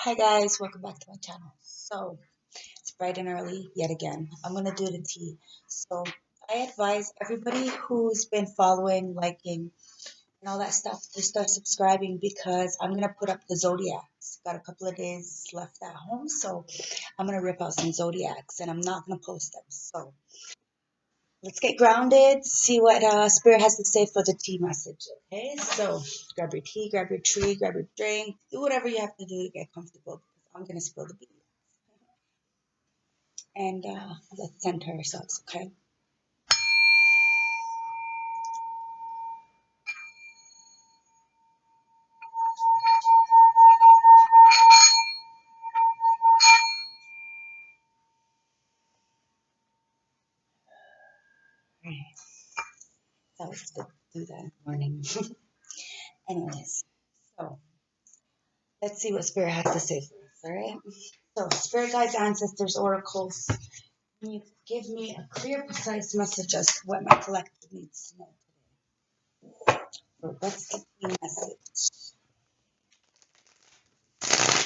Hi guys, welcome back to my channel. So it's bright and early yet again. I'm gonna do the tea. So I advise everybody who's been following, liking, and all that stuff to start subscribing because I'm gonna put up the zodiacs. Got a couple of days left at home, so I'm gonna rip out some zodiacs and I'm not gonna post them. So let's get grounded, see what Spirit has to say for the tea message. Okay, so grab your tea, grab your tree, grab your drink, do whatever you have to do to get comfortable because I'm gonna spill the beans. And let's center ourselves, okay? Alright, that was good to do that in the morning. Anyways, so let's see what Spirit has to say for us, alright? So, Spirit guides, ancestors, oracles, can you give me a clear, precise message as to what my collective needs to know today? Or what's the key message?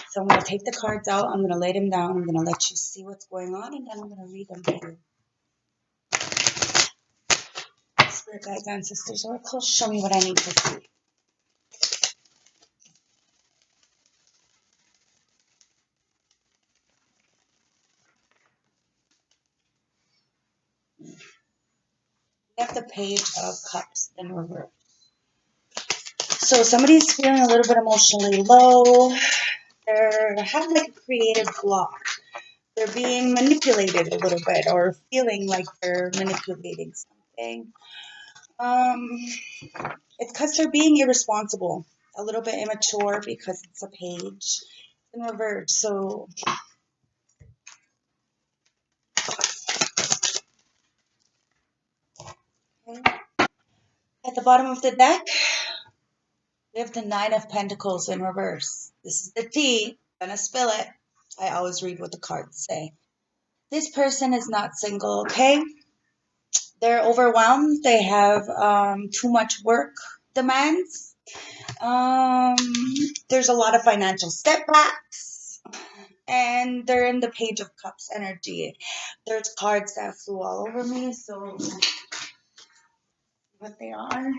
So I'm going to take the cards out, I'm going to lay them down, I'm going to let you see what's going on, and then I'm going to read them to you. Spirit guides, ancestors, oracles, show me what I need to see. We have the Page of Cups in reverse. So somebody's feeling a little bit emotionally low. They're having like a creative block. They're being manipulated a little bit or feeling like they're manipulating something. It's because they're being irresponsible, a little bit immature because it's a page in reverse. So okay. At the bottom of the deck, we have the Nine of Pentacles in reverse. This is the tea. Gonna spill it. I always read what the cards say. This person is not single, okay? They're overwhelmed. They have too much work demands. Um, there's a lot of financial setbacks. And they're in the Page of Cups energy. There's cards that flew all over me, so what they are,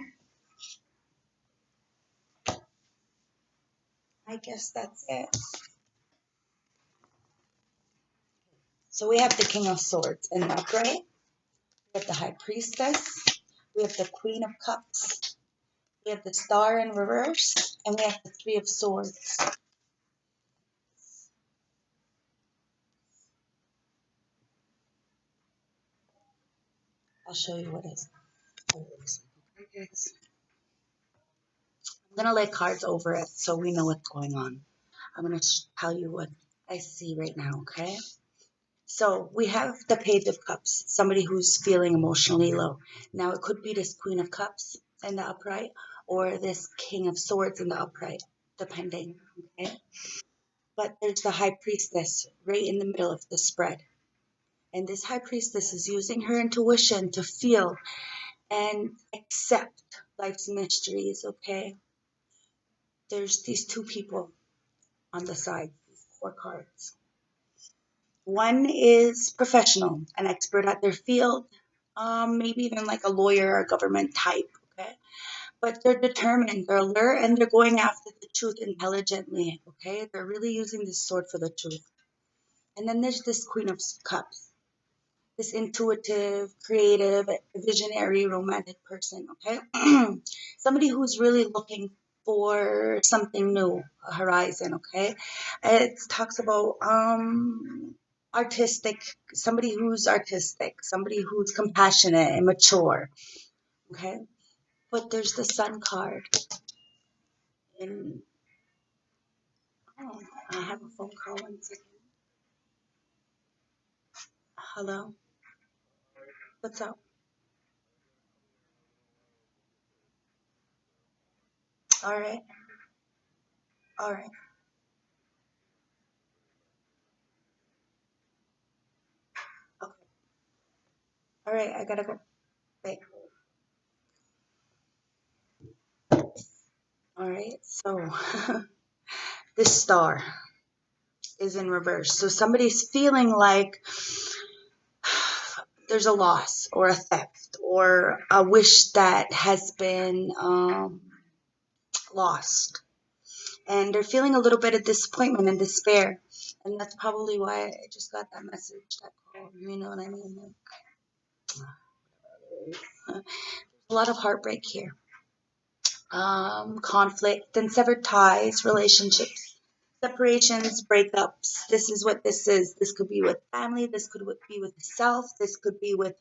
I guess that's it. So we have the King of Swords in the upright. We have the High Priestess. We have the Queen of Cups. We have the Star in reverse. And we have the Three of Swords. I'll show you what is. I'm going to lay cards over it so we know what's going on. I'm going to tell you what I see right now, okay? So we have the Page of Cups, somebody who's feeling emotionally low. Now it could be this Queen of Cups in the upright or this King of Swords in the upright, depending, okay? But there's the High Priestess right in the middle of the spread. And this High Priestess is using her intuition to feel and accept life's mysteries, okay? There's these two people on the side, these four cards. One is professional, an expert at their field, maybe even like a lawyer or government type, okay? But they're determined, they're alert, and they're going after the truth intelligently, okay? They're really using this sword for the truth. And then there's this Queen of Cups, this intuitive, creative, visionary, romantic person, okay? Somebody who's really looking for something new, a horizon, okay? It talks about artistic, somebody who's compassionate and mature, okay? But there's the Sun card. And oh, I have a phone call. 1 second. Hello? What's up? All right. All right. Okay. All right. I gotta go. Wait. All right. So, this star. is in reverse. So somebody's feeling like there's a loss or a theft or a wish that has been lost. And they're feeling a little bit of disappointment and despair. And that's probably why I just got that message, that call. You know what I mean? Like, a lot of heartbreak here. Conflict and severed ties, relationships, separations, breakups. This is what this is. This could be with family. This could be with self. This could be with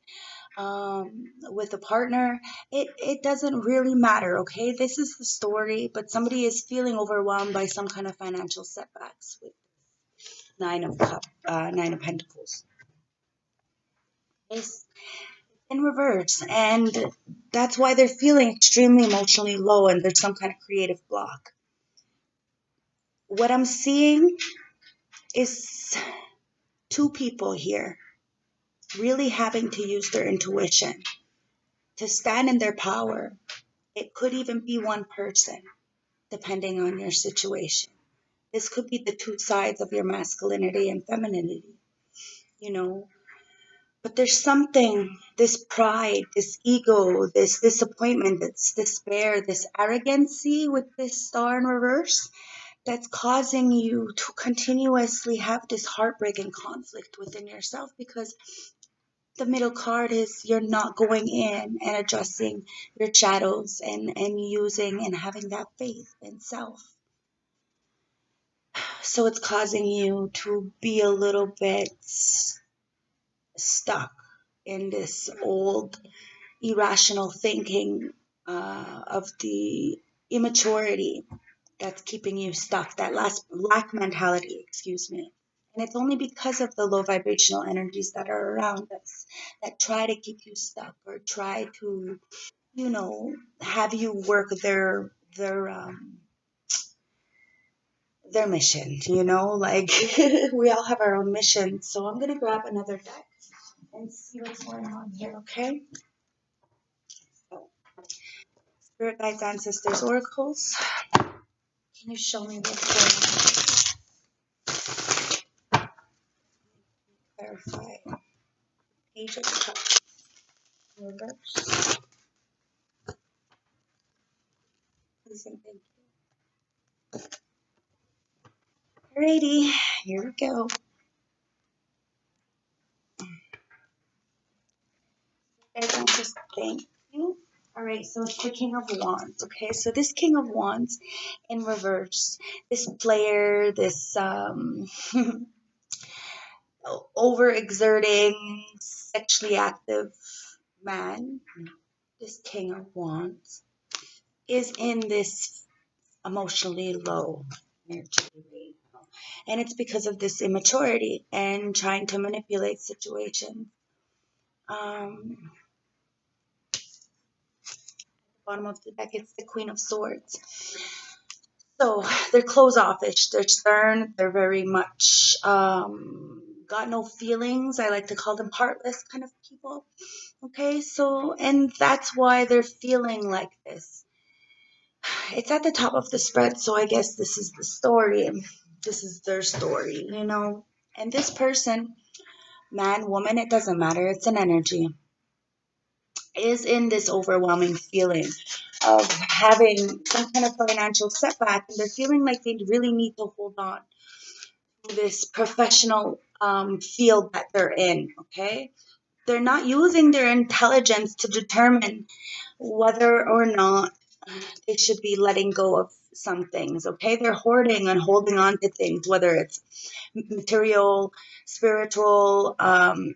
a partner. It doesn't really matter. Okay, this is the story. But somebody is feeling overwhelmed by some kind of financial setbacks with Nine of Pentacles. It's in reverse, and that's why they're feeling extremely emotionally low, and there's some kind of creative block. What I'm seeing is two people here really having to use their intuition to stand in their power. It could even be one person, depending on your situation. This could be the two sides of your masculinity and femininity, you know. But there's something, this pride, this ego, this disappointment, this despair, this arrogancy with this star in reverse that's causing you to continuously have this heartbreak and conflict within yourself, because the middle card is you're not going in and addressing your shadows and using and having that faith in self. So it's causing you to be a little bit stuck in this old irrational thinking of the immaturity that's keeping you stuck, that last lack mentality, excuse me. And it's only because of the low vibrational energies that are around us that try to keep you stuck or try to, have you work their mission, like we all have our own mission. So I'm gonna grab another deck and see what's going on here, okay? So, Spirit guides, ancestors, oracles, can you show me what's going on? Clarify. Page of Cups, reverse. Please and thank you. Alrighty, here we go. Guys, I'm just thank you. All right, so it's the King of Wands. Okay, so this King of Wands in reverse, this player, this overexerting, sexually active man, this King of Wands, is in this emotionally low energy right now. And it's because of this immaturity and trying to manipulate situations. Bottom of the deck, it's the Queen of Swords. So they're closed offish, they're stern, they're very much got no feelings. I like to call them heartless kind of people. Okay, so, and that's why they're feeling like this. It's at the top of the spread, so I guess this is the story. This is their story, And this person, man, woman, it doesn't matter, it's an energy, is in this overwhelming feeling of having some kind of financial setback, and they're feeling like they really need to hold on to this professional field that they're in, okay? They're not using their intelligence to determine whether or not they should be letting go of some things, okay? They're hoarding and holding on to things, whether it's material, spiritual,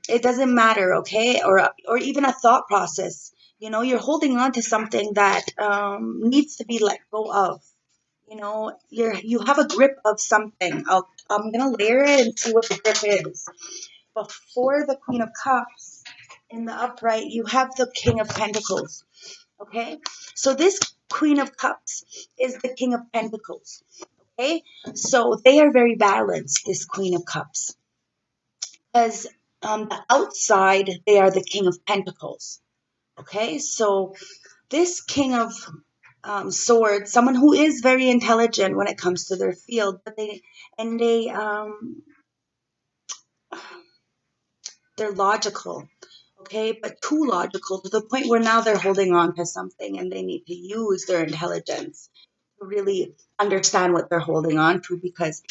it doesn't matter, okay? Or even a thought process. You're holding on to something that needs to be let go of. You have a grip of something. I'm gonna layer it and see what the grip is. Before the Queen of Cups, in the upright, you have the King of Pentacles. Okay, so this Queen of Cups is the King of Pentacles. Okay, so they are very balanced, this Queen of Cups, because on the outside they are the King of Pentacles. Okay, so this King of Swords, someone who is very intelligent when it comes to their field, but they're logical, okay, but too logical to the point where now they're holding on to something and they need to use their intelligence to really understand what they're holding on to, because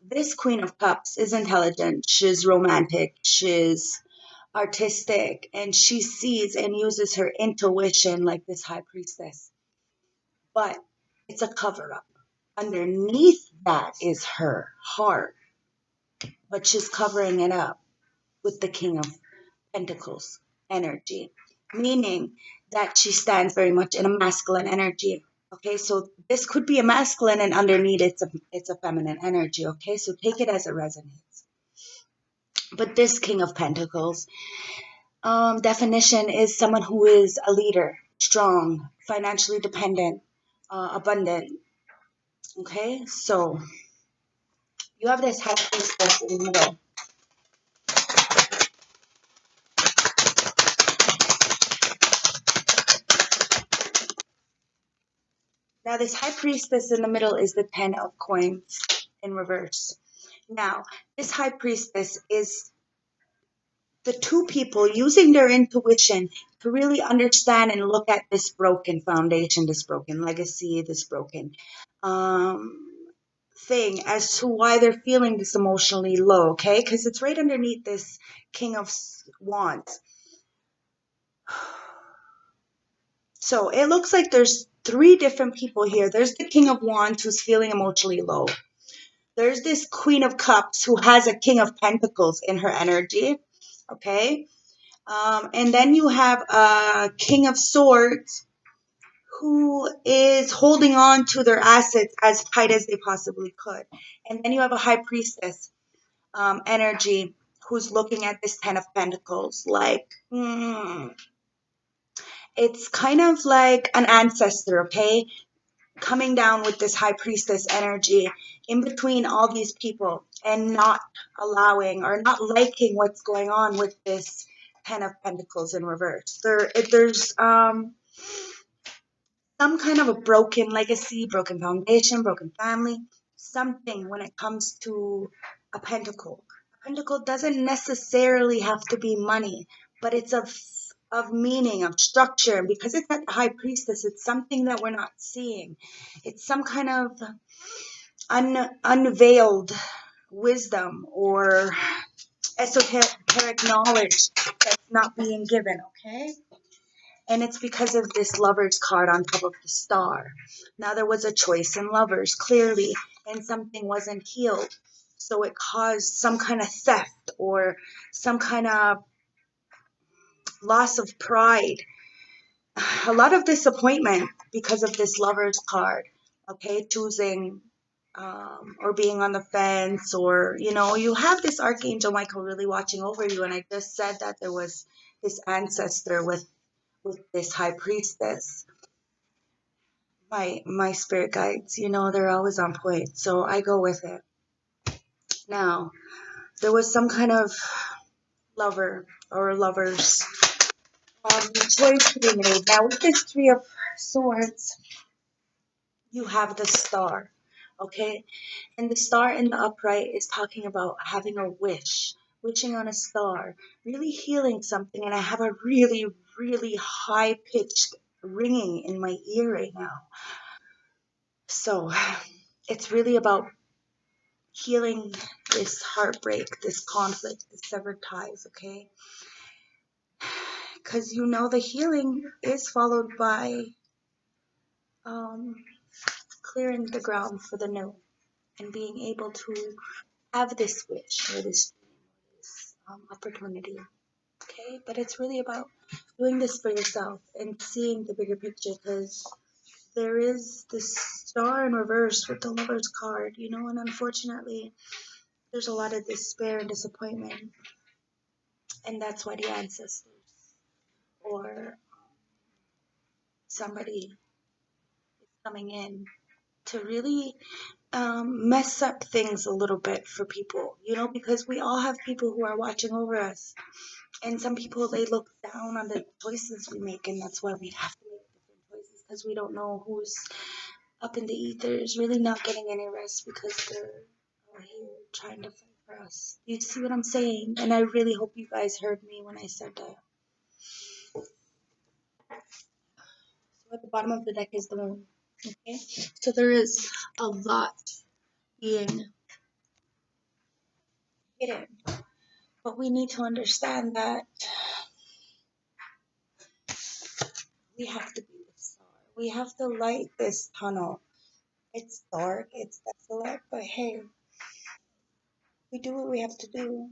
this Queen of Cups is intelligent, she's romantic, she's artistic, and she sees and uses her intuition like this High Priestess. But it's a cover up. Underneath that is her heart, but she's covering it up with the King of Pentacles energy, meaning that she stands very much in a masculine energy. Okay, so this could be a masculine, and underneath it's a feminine energy. Okay, so take it as it resonates. But this King of Pentacles definition is someone who is a leader, strong, financially dependent, abundant. Okay, so you have this High Priestess in the middle. Now, this High Priestess in the middle is the 10 of Coins in reverse. Now, this High Priestess is the two people using their intuition to really understand and look at this broken foundation, this broken legacy, this broken thing as to why they're feeling this emotionally low, okay? Because it's right underneath this King of Wands. So it looks like there's three different people here. There's the King of Wands who's feeling emotionally low. There's this Queen of Cups who has a King of Pentacles in her energy, okay? And then you have a King of Swords who is holding on to their assets as tight as they possibly could. And then you have a High Priestess energy who's looking at this Ten of Pentacles like, it's kind of like an ancestor, okay? Coming down with this High Priestess energy in between all these people and not allowing or not liking what's going on with this Ten of Pentacles in reverse. There's some kind of a broken legacy, broken foundation, broken family, something when it comes to a pentacle. A pentacle doesn't necessarily have to be money, but it's of meaning, of structure. And because it's at the High Priestess, it's something that we're not seeing. It's some kind of unveiled wisdom or esoteric knowledge that's not being given, okay? And it's because of this Lovers card on top of the Star. Now, there was a choice in Lovers, clearly, and something wasn't healed. So it caused some kind of theft or some kind of loss of pride. A lot of disappointment because of this Lovers card, okay? Choosing or being on the fence, or, you have this Archangel Michael really watching over you. And I just said that there was this ancestor with this High Priestess. My spirit guides, they're always on point, so I go with it. Now, there was some kind of lover or lovers choice to be made. Now, with this Three of Swords, you have the Star, okay? And the Star in the upright is talking about having a wish, wishing on a star, really healing something. And I have a really, really high-pitched ringing in my ear right now. So it's really about healing this heartbreak, this conflict, this severed ties, okay? Because the healing is followed by clearing the ground for the new and being able to have this wish or this opportunity, okay? But it's really about doing this for yourself and seeing the bigger picture, because there is this Star in reverse with the Lovers card, and unfortunately, there's a lot of despair and disappointment. And that's why the ancestors or somebody is coming in to really mess up things a little bit for people, because we all have people who are watching over us. And some people, they look down on the choices we make, and that's why we have to make different choices because we don't know who's up in the ethers really not getting any rest because they're out here trying to fight for us. You see what I'm saying? And I really hope you guys heard me when I said that. So at the bottom of the deck is the moon. Okay? So there is a lot being hidden. But we need to understand that we have to be the star. We have to light this tunnel. It's dark, it's desolate, but hey, we do what we have to do.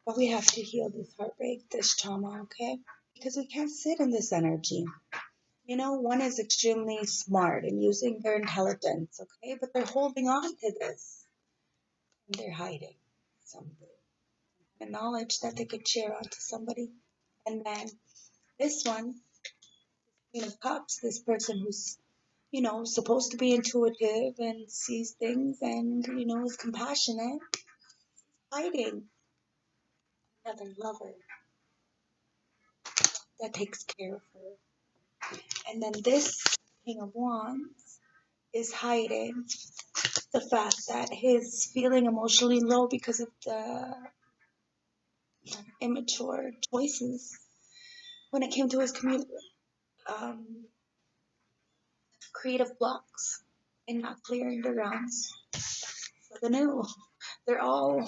But we have to heal this heartbreak, this trauma, okay? Because we can't sit in this energy. You know, one is extremely smart and using their intelligence, okay? But they're holding on to this and they're hiding something. The knowledge that they could share on to somebody. And then this one, Queen of Cups, this person who's, supposed to be intuitive and sees things and, is compassionate, hiding another lover that takes care of her. And then this King of Wands is hiding the fact that he's feeling emotionally low because of the immature choices when it came to his um, creative blocks and not clearing the grounds for the new. They're all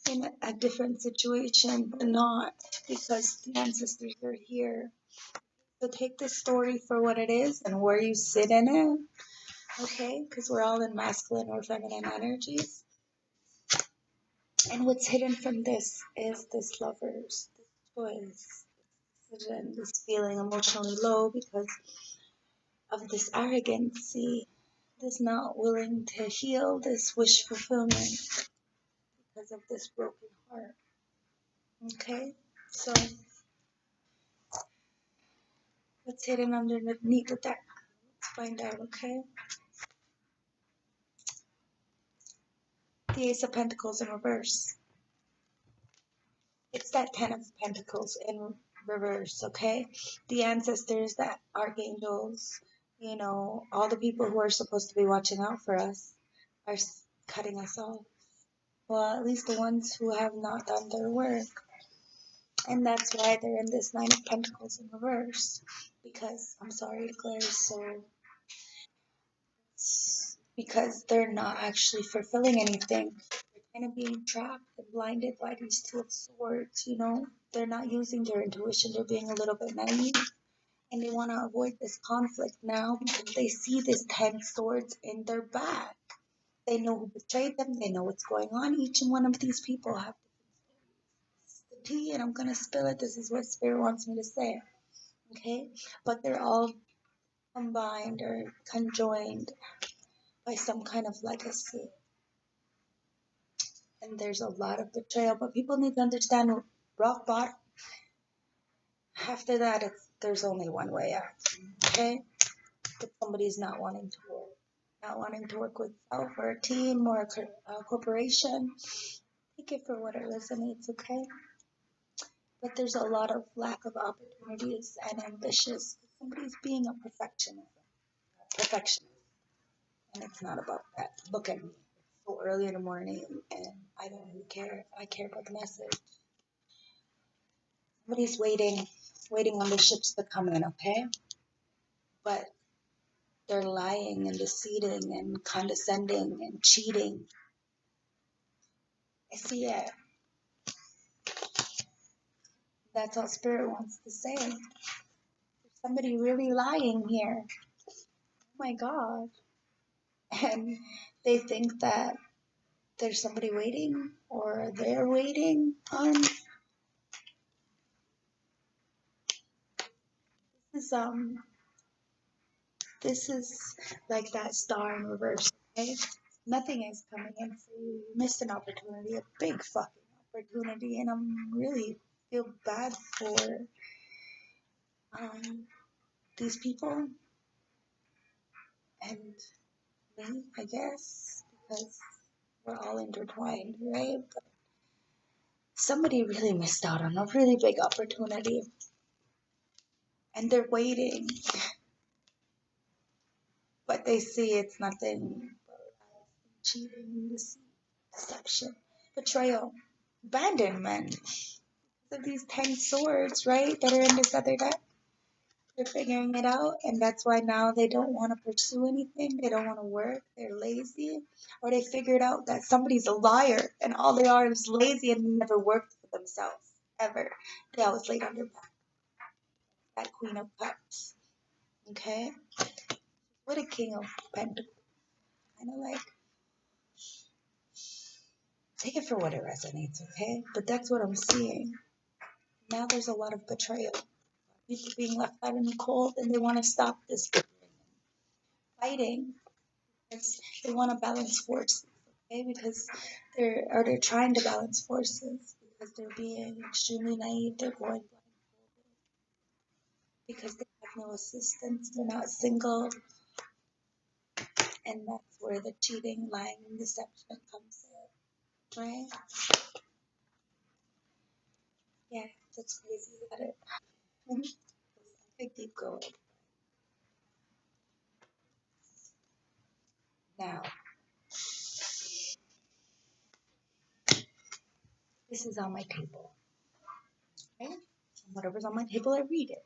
in a different situation, but not because the ancestors are here. So take this story for what it is and where you sit in it, okay? Because we're all in masculine or feminine energies. And what's hidden from this is this lover's this choice, this feeling emotionally low because of this arrogancy, this not willing to heal, this wish fulfillment because of this broken heart. Okay? So, what's hidden underneath the deck? Let's find out, okay? The Ace of Pentacles in reverse. It's that Ten of Pentacles in reverse, okay? The ancestors, the archangels, all the people who are supposed to be watching out for us are cutting us off. Well, at least the ones who have not done their work. And that's why they're in this Nine of Pentacles in reverse. Because, I'm sorry, Claire, because they're not actually fulfilling anything. They're kind of being trapped and blinded by these Two of Swords, They're not using their intuition. They're being a little bit naive. And they want to avoid this conflict now because they see this 10 swords in their back. They know who betrayed them. They know what's going on. Each and one of these people have the tea, and I'm going to spill it. This is what Spirit wants me to say. Okay? But they're all combined or conjoined by some kind of legacy. And there's a lot of betrayal. But people need to understand rock bottom. After that, there's only one way out. Okay? If somebody's not wanting to work with self or a team or a corporation, take it for what it resonates, okay? But there's a lot of lack of opportunities and ambitious. Somebody's being a perfectionist, and it's not about that. Look at me. It's so early in the morning, and I don't really care. I care about the message. Somebody's waiting on the ships to come in, okay? But they're lying and deceiving and condescending and cheating. I see it. That's all Spirit wants to say. There's somebody really lying here. Oh my God. And they think that there's somebody waiting or they're waiting on. This is this is like that star in reverse, okay? Nothing is coming in for you. You missed an opportunity, a big fucking opportunity, and I'm really feel bad for these people and me, I guess, because we're all intertwined, right? But somebody really missed out on a really big opportunity. and they're waiting, but they see it's nothing but cheating, deceit, deception, betrayal, abandonment. So these 10 swords, right, that are in this other deck, they're figuring it out, and that's why now they don't want to pursue anything. They don't want to work. They're lazy, or they figured out that somebody's a liar, and all they are is lazy and never worked for themselves ever. They always laid on their back. That Queen of Cups, okay? What a King of Pentacles. Kind of like, take it for what it resonates, okay? But that's what I'm seeing. Now there's a lot of betrayal. People being left out in the cold, and they want to stop this fighting. They want to balance forces, okay? Because they're trying to balance forces because they're being extremely naive. They're going blindfolded because they have no assistance. They're not single, and that's where the cheating, lying, and deception comes in, right? Yeah, that's crazy. Got it. I could keep going. Now, this is on my table, right? Whatever's on my table, I read it.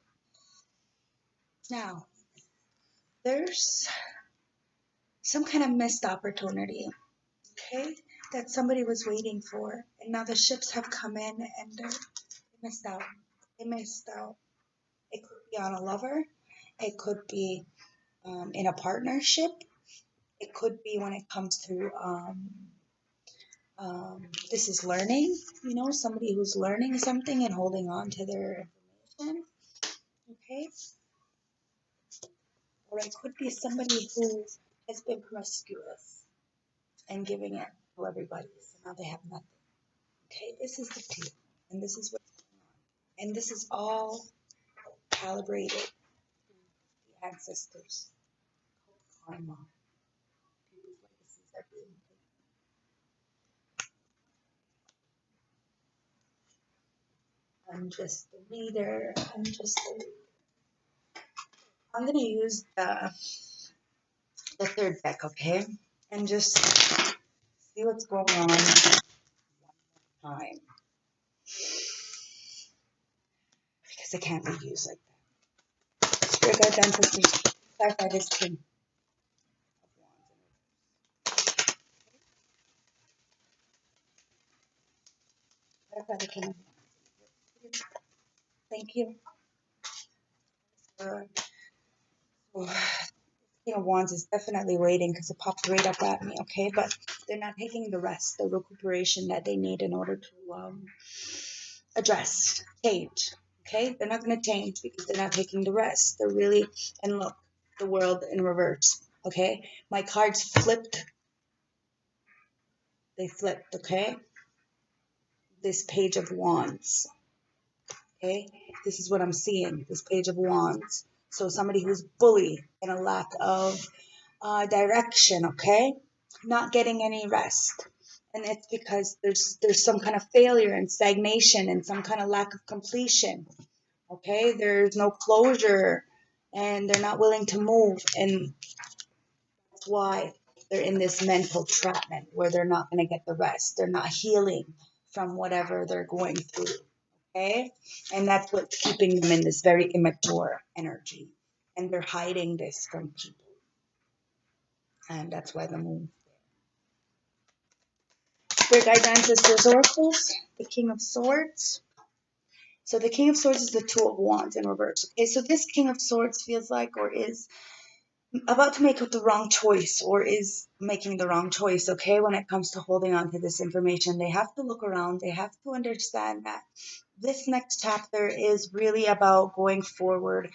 Now, there's some kind of missed opportunity, okay, that somebody was waiting for, and now the ships have come in and they missed out. They missed out. It could be on a lover. It could be in a partnership. It could be when it comes to this is learning. Somebody who's learning something and holding on to their information. Okay, or it could be somebody who has been promiscuous and giving it to everybody, so now they have nothing. Okay, this is the two, and this is what's going on, and this is all calibrated through the ancestors, karma. People's legacies are being taken. I'm just the reader. I'm gonna use the third deck, okay, and just see what's going on one time, because it can't be used like that. Spirit guides, ancestors, clarify this king of wands. Clarify the king of wands. Thank you. King of Wands is definitely waiting because it popped right up at me, okay? But they're not taking the rest, the recuperation that they need in order to address, change, okay? They're not going to change because they're not taking the rest. They're really, and look, the world in reverse, okay? My cards flipped. They flipped, okay? This Page of Wands, okay? This is what I'm seeing, this Page of Wands. So somebody who's bullied and a lack of direction, okay? Not getting any rest. And it's because there's some kind of failure and stagnation and some kind of lack of completion, okay? There's no closure and they're not willing to move. And that's why they're in this mental trapment where they're not going to get the rest. They're not healing from whatever they're going through, okay? And that's what's keeping them in this very immature energy. And they're hiding this from people. And that's why the moon. Spirit guides, ancestors, oracles, the King of Swords. So the King of Swords is the Two of Wands in reverse. Okay, so this King of Swords feels like or is about to make the wrong choice or is making the wrong choice, okay, when it comes to holding on to this information. They have to look around. They have to understand that this next chapter is really about going forward,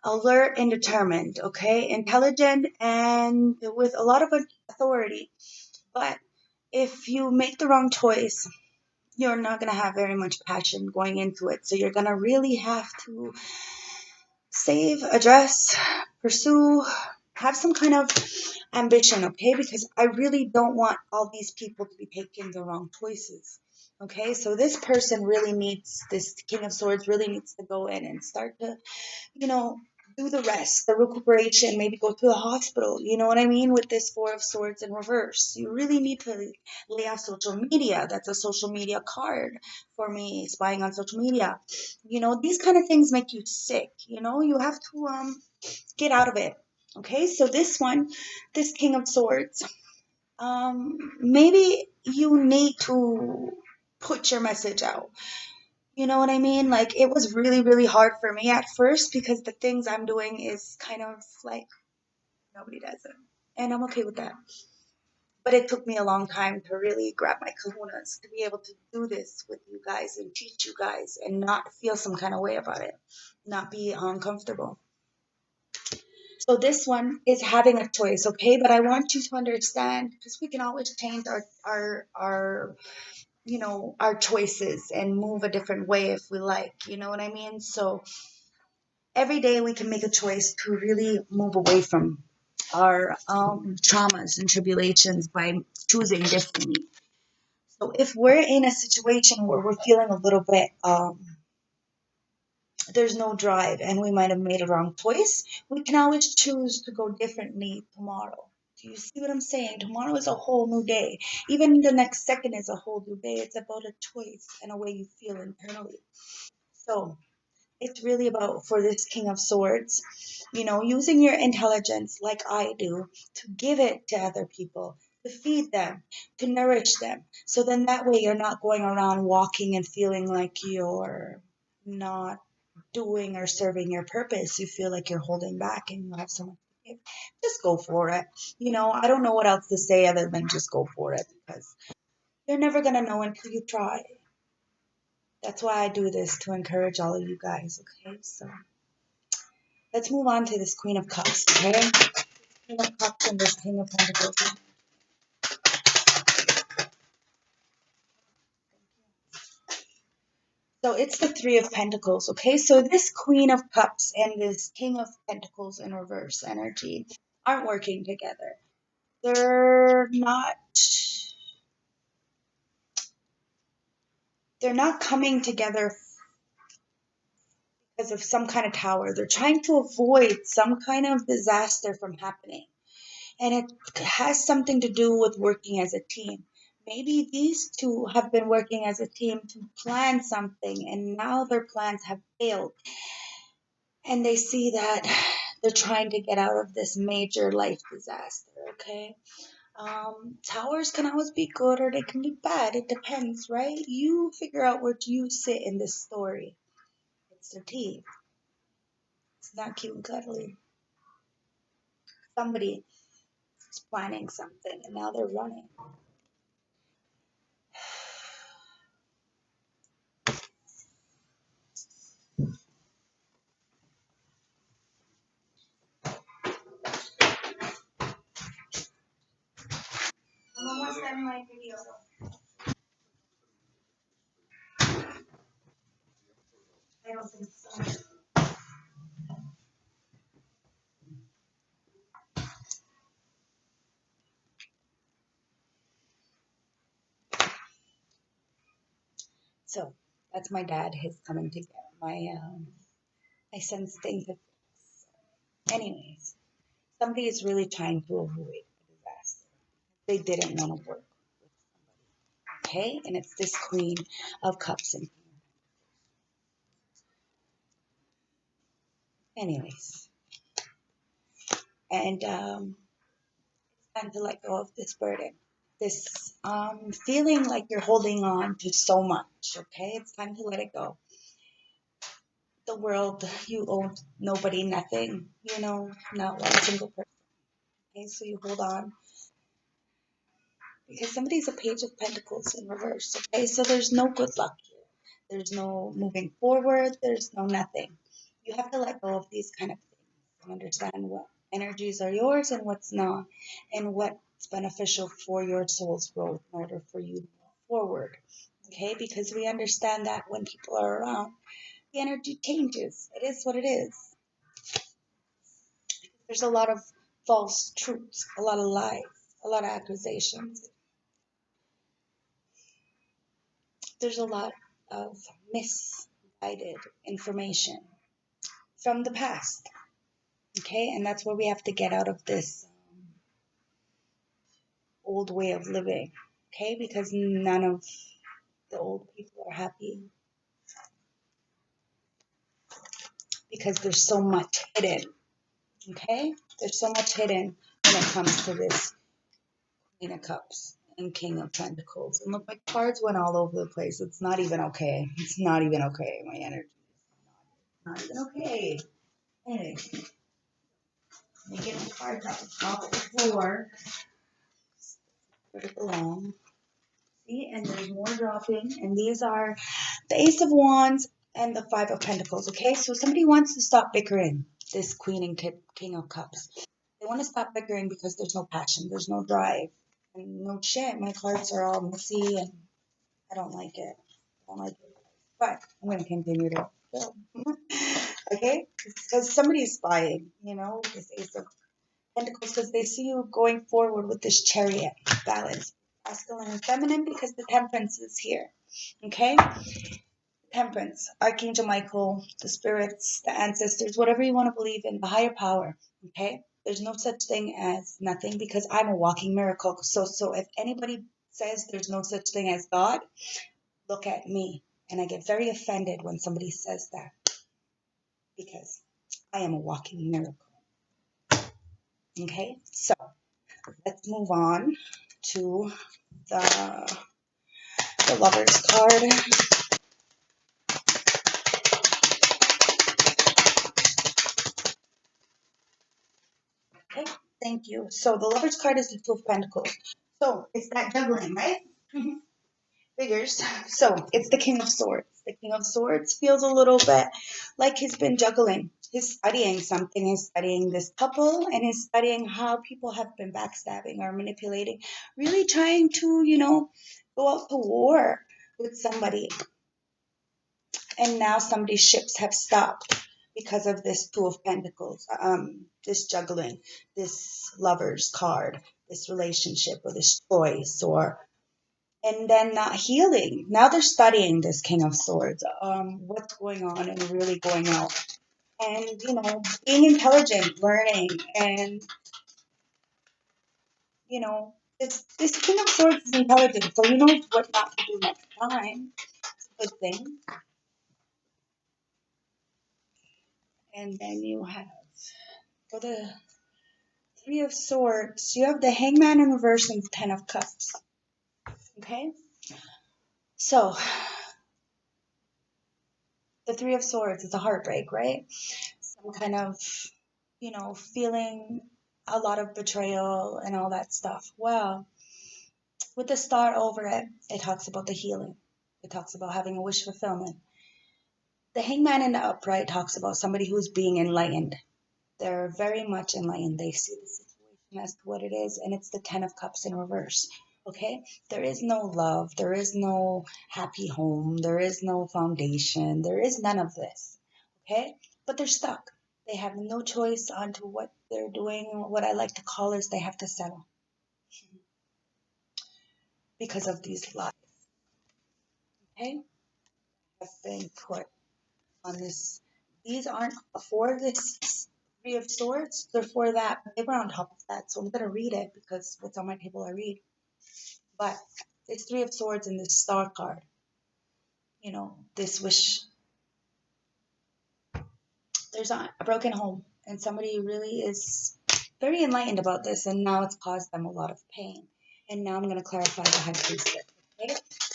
alert and determined, okay, intelligent and with a lot of authority. But if you make the wrong choice, you're not going to have very much passion going into it. So you're going to really have to save, address, pursue, have some kind of ambition, okay? Because I really don't want all these people to be taking the wrong choices, Okay, so this person really needs, this King of Swords really needs to go in and start to, you know, do the rest, the recuperation, maybe go to the hospital. You know what I mean? With this Four of Swords in reverse, you really need to lay off social media. That's a social media card for me, spying on social media. You know, these kind of things make you sick. You know, you have to get out of it. Okay, so this one, this King of Swords, maybe you need to put your message out. You know what I mean? Like, it was really, really hard for me at first because the things I'm doing is kind of like nobody does it. And I'm okay with that. But it took me a long time to really grab my kahunas to be able to do this with you guys and teach you guys and not feel some kind of way about it, not be uncomfortable. So this one is having a choice, okay? But I want you to understand, because we can always change our our choices and move a different way if we like. You know what I mean? So every day we can make a choice to really move away from our traumas and tribulations by choosing differently. So if we're in a situation where we're feeling a little bit there's no drive and we might have made a wrong choice, we can always choose to go differently tomorrow. Do you see what I'm saying? Tomorrow is a whole new day. Even the next second is a whole new day. It's about a choice and a way you feel internally. So it's really about, for this King of Swords, using your intelligence like I do to give it to other people, to feed them, to nourish them. So then that way you're not going around walking and feeling like you're not doing or serving your purpose. You feel like you're holding back and you have so much to give. Just go for it. I don't know what else to say other than just go for it, because you're never going to know until you try. That's why I do this, to encourage all of you guys, okay? So let's move on to this Queen of Cups, okay? Queen of Cups and this King of Pentacles. So it's the Three of Pentacles, okay? So this Queen of Cups and this King of Pentacles in reverse energy aren't working together. They're not coming together because of some kind of tower. They're trying to avoid some kind of disaster from happening. And it has something to do with working as a team. Maybe these two have been working as a team to plan something, and now their plans have failed. And they see that they're trying to get out of this major life disaster, okay? Towers can always be good or they can be bad. It depends, right? You figure out where you sit in this story. It's the team. It's not cute and cuddly. Somebody is planning something and now they're running. I'm almost done my video. I don't think so. So that's my dad. He's coming to get my son's thing to fix. Anyways, somebody is really trying to avoid a disaster. They didn't want to work with somebody. Okay, and it's this Queen of Cups. And anyways, and it's time to let go of this burden. This feeling like you're holding on to so much. Okay, it's time to let it go. The world, you owe nobody nothing. Not one single person. Okay, so you hold on because somebody's a Page of Pentacles in reverse. Okay, so there's no good luck here. There's no moving forward. There's no nothing. You have to let go of these kind of things and understand what energies are yours and what's not, and what's beneficial for your soul's growth in order for you to move forward. Okay, because we understand that when people are around, the energy changes. It is what it is. There's a lot of false truths, a lot of lies, a lot of accusations. there's a lot of misguided information from the past. Okay, and that's where we have to get out of this old way of living. Okay, because none of the old people are happy because there's so much hidden. Okay, there's so much hidden when it comes to this Queen of Cups and King of Pentacles. And look, my cards went all over the place. It's not even okay. It's not even okay. My energy is not even okay. Anyway, let me get my cards off the floor. Where it belongs. See, and there's more dropping. And these are the Ace of Wands and the Five of Pentacles. Okay, so somebody wants to stop bickering. This Queen and King of Cups. They want to stop bickering because there's no passion, there's no drive, and no shit. My cards are all messy, and I don't like it. I don't like it. But I'm going to continue to film. Okay, because somebody's spying. You know, this Ace of Pentacles, because they see you going forward with this Chariot balance, masculine and feminine, because the Temperance is here. Okay. Temperance, Archangel Michael, the spirits, the ancestors, whatever you want to believe in, the higher power. Okay? There's no such thing as nothing because I'm a walking miracle. So if anybody says there's no such thing as God, look at me. And I get very offended when somebody says that because I am a walking miracle. Okay? So let's move on to the Lover's card. Okay, thank you. So the Lover's card is the Two of Pentacles. So it's that juggling, right? Figures. So it's the King of Swords. The King of Swords feels a little bit like he's been juggling. He's studying something. He's studying this couple and he's studying how people have been backstabbing or manipulating, really trying to, go out to war with somebody. And now somebody's ships have stopped because of this Two of Pentacles, this juggling, this Lover's card, this relationship or this choice, and then not healing. Now they're studying this King of Swords, what's going on and really going out, and being intelligent, learning, and this King of Swords is intelligent, so he knows what not to do next time. Good thing. And then you have for the Three of Swords, you have the Hangman in reverse and Ten of Cups. Okay? So, the Three of Swords is a heartbreak, right? Some kind of, feeling a lot of betrayal and all that stuff. Well, with the star over it, it talks about the healing. It talks about having a wish fulfillment. The Hangman in the upright talks about somebody who's being enlightened. They're very much enlightened. They see the situation as to what it is, and it's the Ten of Cups in reverse. Okay? There is no love. There is no happy home. There is no foundation. There is none of this. Okay? But they're stuck. They have no choice onto what they're doing. What I like to call is they have to settle because of these lies. Okay? Have been put on this. These aren't for this Three of Swords. They're for that. But they were on top of that. So I'm going to read it because what's on my table I read. But it's Three of Swords and this Star card. This wish. There's a broken home. And somebody really is very enlightened about this. And now it's caused them a lot of pain. And now I'm going to clarify the High Priestess. Okay?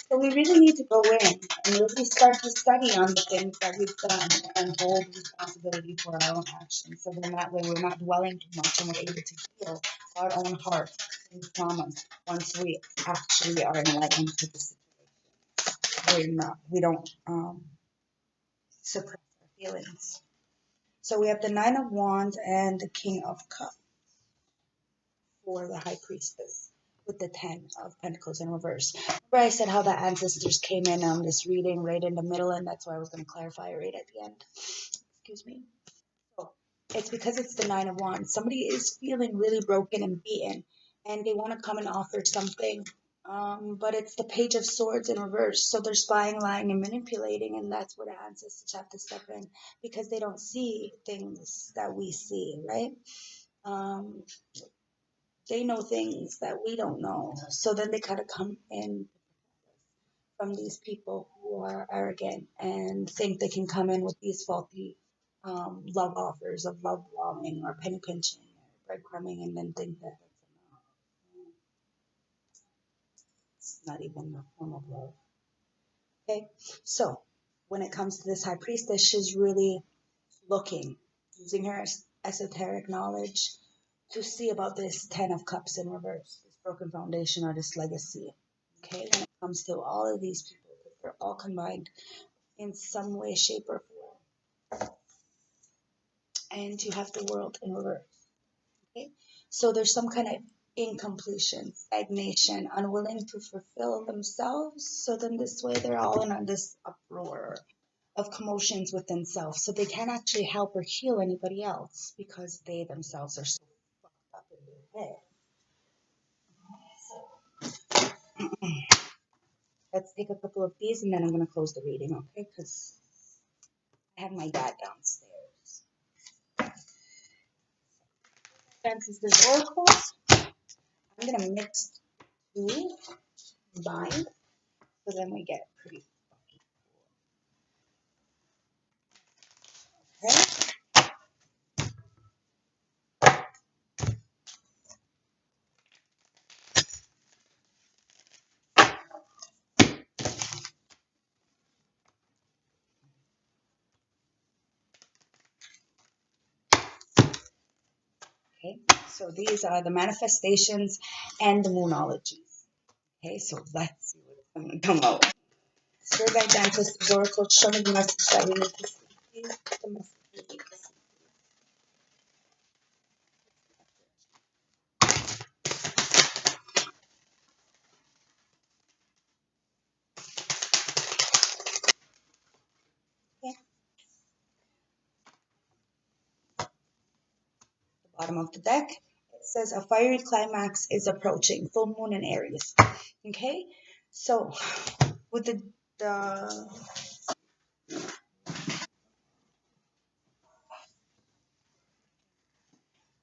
So we really need to go in and really start to study on the things that we've done and hold responsibility for our own actions. So then that way we're not dwelling too much and we're able to heal our own heart and traumas once we actually are enlightened to the situation. We don't suppress our feelings. So we have the Nine of Wands and the King of Cups for the High Priestess with the Ten of Pentacles in reverse. Remember I said how the ancestors came in on this reading right in the middle, and that's why I was going to clarify right at the end. Excuse me. So it's because it's the Nine of Wands. Somebody is feeling really broken and beaten, and they want to come and offer something But it's the Page of Swords in reverse. So they're spying, lying, and manipulating, and that's where the ancestors have to step in because they don't see things that we see, right? Um, they know things that we don't know. So then they kind of come in from these people who are arrogant and think they can come in with these faulty love offers of love bombing or penny pinching or breadcrumbing and then think that it's not even a form of love. Okay, so when it comes to this high priestess, she's really looking, using her esoteric knowledge to see about this 10 of cups in reverse, this broken foundation or this legacy. Okay, when it comes to all of these people, they're all combined in some way, shape, or form. And you have the world in reverse. Okay, so there's some kind of incompletion, stagnation, unwilling to fulfill themselves. So then this way they're all in on this uproar of commotions within self. So they can't actually help or heal anybody else because they themselves are so fucked up in their head. So let's take a couple of these and then I'm going to close the reading, okay? Because I have my dad downstairs. Since there's oracles, I'm going to mix two combined so then we get pretty okay? Okay, so these are the manifestations and the moonologies. Okay, so let's see what's going to come out. Spirit guide dentist oracle, show me the message that we need to see. Please put the message we need to see. Okay. The bottom of the deck, it says a fiery climax is approaching. Full moon in Aries. Okay, so with the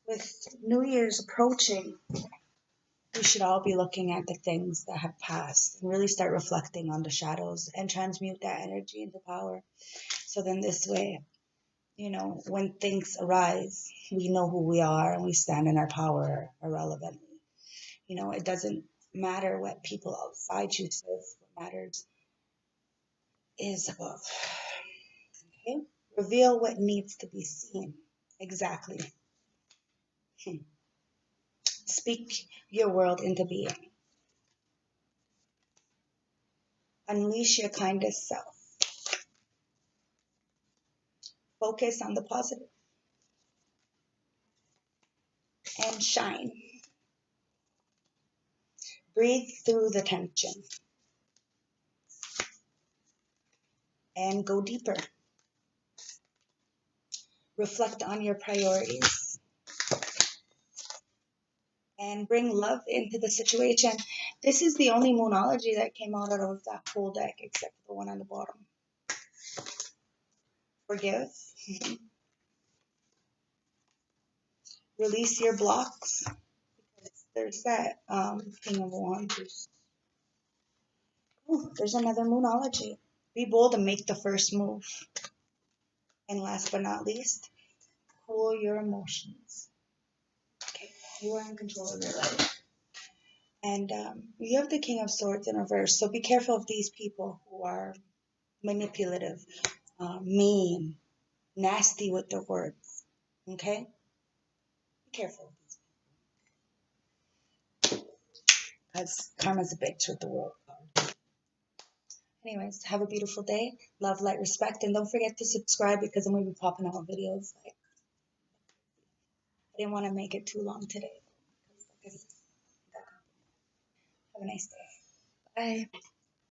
with New Year's approaching, we should all be looking at the things that have passed and really start reflecting on the shadows and transmute that energy into power. So then this way, when things arise, we know who we are and we stand in our power irrelevantly. It doesn't matter what people outside you says. What matters is above. Okay? Reveal what needs to be seen. Exactly. Speak your world into being. Unleash your kindest self. Focus on the positive and shine. Breathe through the tension and go deeper. Reflect on your priorities and bring love into the situation. This is the only moonology that came out of that whole deck except for the one on the bottom. Forgive. Release your blocks. There's that King of Wands. Ooh, there's another moonology. Be bold and make the first move. And last but not least, cool your emotions. Okay, you are in control of your life. And you have the King of Swords in reverse. So be careful of these people who are manipulative, mean, nasty with their words. Okay? Be careful of these people. Because karma's a bitch with the world card. Anyways, have a beautiful day. Love, light, respect. And don't forget to subscribe because I'm going to be popping out videos. I didn't want to make it too long today. Have a nice day. Bye.